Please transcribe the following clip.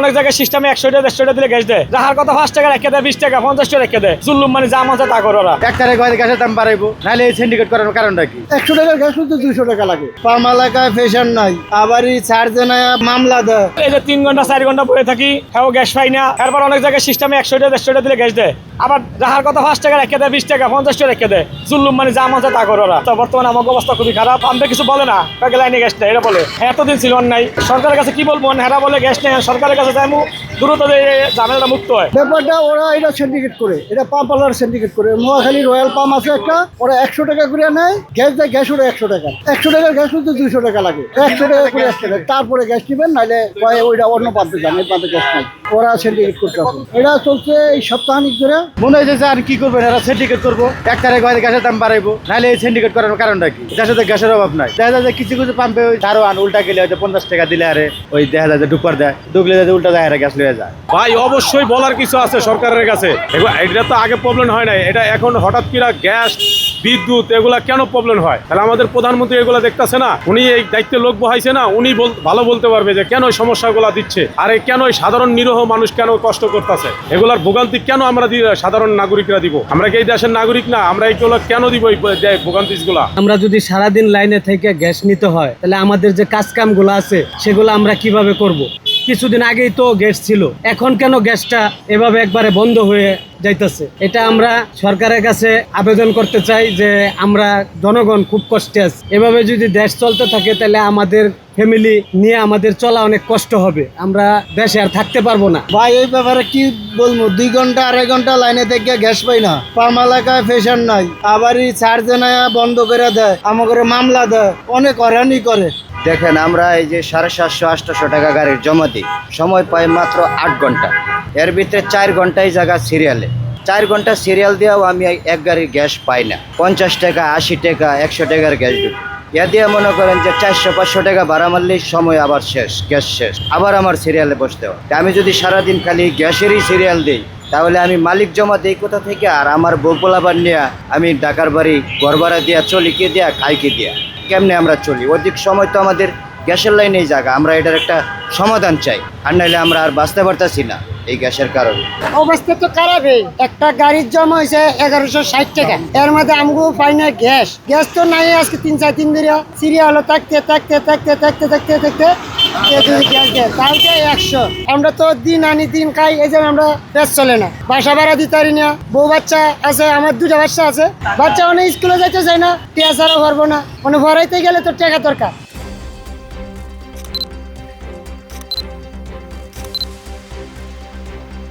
অনেক জায়গায় সিস্টেমে 100 টাকা 150 টাকা দিলে গ্যাস দেয়, যাহার কথা 5 টাকা রেখে দেয়, 20 টাকা 50 টাকা রেখে দেয়। জুল্লুম মানে যা মন চায় তা করে ওরা। এক তারিখ গ্যাসের দাম বাড়াইবো, নাহলে এই সিন্ডিকেট করার কারণটা কি? 100 টাকার গ্যাস কিন্তু 200 টাকা লাগে। পাম এলাকায় ফেশন নাই, আবারই চার্জে নাই, মামলা দেয়। এই যে 3 ঘন্টা 4 ঘন্টা বসে থাকি, হ্যাঁ গ্যাস পাই না। এরপর অনেক জায়গায় সিস্টেমে 100 টাকা 150 টাকা দিলে গ্যাস দেয়, আবার যাহার কথা 5 টাকা রেখে দেয়, 20 টাকা 50 টাকা রেখে দেয়। জুল্লুম মানে যা মন চায় তা করে ওরা। তো বর্তমানে আমার অবস্থা খুবই খারাপ। আমরা কিছু বলে না, কাকে লাইনে গ্যাস নেই এটা বলে। এতদিন ছিল নাই, সরকারের কাছে কি বলবো? হেরা বলে গ্যাস নেই, সরকারের কাছে যাইমু, দ্রুত ঝামেলাটা মুক্ত হয়। ব্যাপারটা ওরা এটা সিন্ডিকেট করে, এটা পাম্প আলার সিন্ডিকেট করে। নোয়াখালী রয়্যাল পাম্প আছে একটা, ওরা 100 টাকা করে নেয়, গ্যাস দেয়, গ্যাস ওরা 100 টাকা। 100 টাকার গ্যাস কিন্তু 200 টাকা লাগে। 100 টাকা করে আসতে হবে, তারপরে গ্যাস নেবেন, নাহলে ওইটা অন্য পাম্পে যান, এই পাম্পে গ্যাস নাই। ওরা সিন্ডিকেট করতে হবে। এটা চলছে এই সপ্তাহানিক ধরে। মনে হয়েছে যে আর কি করবেন, এরা সিন্ডিকেট করবো, এক তারিখ গ্যাসের দাম বাড়াইবো, নাহলে এই সিন্ডিকেট করার কারণটা কি? দেশে তো গ্যাসের অভাব নাই। দেখা যায় যে কিছু কিছু পাম্পে ওই দারোয়ান উল্টা গেলে হয়তো 50 টাকা দিলে আরে ওই দেখা যায় যে ডুপার দেয়, ঢুকলে যায় উল্টা যায় গ্যাস লয়ে যায়। ভাই অবশ্যই বলার কিছু আছে সরকারের কাছে। এটা তো আগে প্রবলেম হয় নাই, এটা এখন হঠাৎ করে গ্যাস বিদ্যুৎ এগুলা কেন প্রবলেম হয়? তাহলে আমাদের প্রধানমন্ত্রী এগুলা দেখতেছে না, উনি এই দায়িত্বে লোক বহাইছে না, উনি ভালো বলতে পারবে যে কেন এই সমস্যাগুলা দিচ্ছে, আর কেন এই সাধারণ নিরীহ মানুষ কেন কষ্ট করতেছে, এগুলার ভোগান্তি কেন আমরা সাধারণ নাগরিকরা দিব? আমরা কি এই দেশের নাগরিক না? আমরা এইগুলো কেন দিব এই ভোগান্তি গুলা? আমরা যদি সারাদিন লাইনে থেকে গ্যাস নিতে হয়, তাহলে আমাদের যে কাজ কাম গুলো আছে সেগুলো আমরা কিভাবে করব? কিছুদিন আগেই তো গ্যাস ছিল, এখন কেন গ্যাসটা এভাবে একবারে বন্ধ হয়ে যাইতেছে? এটা আমরা সরকারের কাছে আবেদন করতে চাই যে আমরা জনগণ খুব কষ্টে আছি। এভাবে যদি দেশ চলতে থাকে তাহলে আমাদের ফ্যামিলি নিয়ে আমাদের চলা অনেক কষ্ট হবে, আমরা দেশে আর থাকতে পারবো না। ভাই এই ব্যাপারে কি বলবো, 2 ঘন্টা 2.5 ঘন্টা লাইনে থেকে গ্যাস পাই না। পাম এলাকায় ফেশন নাই, আবারই চার্জে নাই, বন্ধ করে দেয়, আমাদের মামলা দেয়, অনেক হয়রানি করে। দেখেন, আমরা এই যে 750-800 টাকা গাড়ির জমা দিই, সময় পাই মাত্র 8 ঘন্টা। এর ভিতরে 4 ঘন্টাই জায়গা সিরিয়ালে। 4 ঘন্টা সিরিয়াল দিয়েও আমি এক গাড়ির গ্যাস পাই না। 50 টাকা 80 টাকা 100 টাকার গ্যাস ঢুকে, ইয়া দিয়ে মনে করেন যে 400-500 টাকা ভাড়া মারলেই সময় আবার শেষ, গ্যাস শেষ, আবার আমার সিরিয়ালে বসতে হয়। আমি যদি সারাদিন খালি গ্যাসেরই সিরিয়াল দিই, তাহলে আমি মালিক জমা দিই কোথা থেকে? আর আমার বউ পোলাপান নিয়ে আমি ঢাকার বাড়ি ঘর ভাড়া দিয়া চলি কে দিয়া, খাই কে দিয়া? কেমনে আমরা চলি? অধিক সময় তো আমাদের গ্যাসের লাইনেই জায়গা। আমরা এটার একটা সমাধান চাই, আর নাহলে আমরা আর বাঁচতে পারতাছি না এই গ্যাসের কারণে। অবস্থা তো খারাপই। একটা গাড়ির জমা হয়েছে 1160 টাকা, এর মধ্যে আমগো পাই না গ্যাস। গ্যাস তো নাই আজকে 3-4 দিন ধরে। সিরিয়াল থাকতে থাকতে থাকতে থাকতে থাকতে থাকতে যদি গ্যাস দেয় তাহলে 100। আমরা তো দিন আনি দিন খাই, এই জন্য আমরা গ্যাস চলে না। বাসা ভাড়া দিতে পারি না, বউ বাচ্চা আছে, আমার 2টা বাচ্চা আছে। বাচ্চা অনেক স্কুলে যাইতে চায় না, টিয়া ছাড়াও পারবো না, মানে ভরাইতে গেলে তো টাকা দরকার।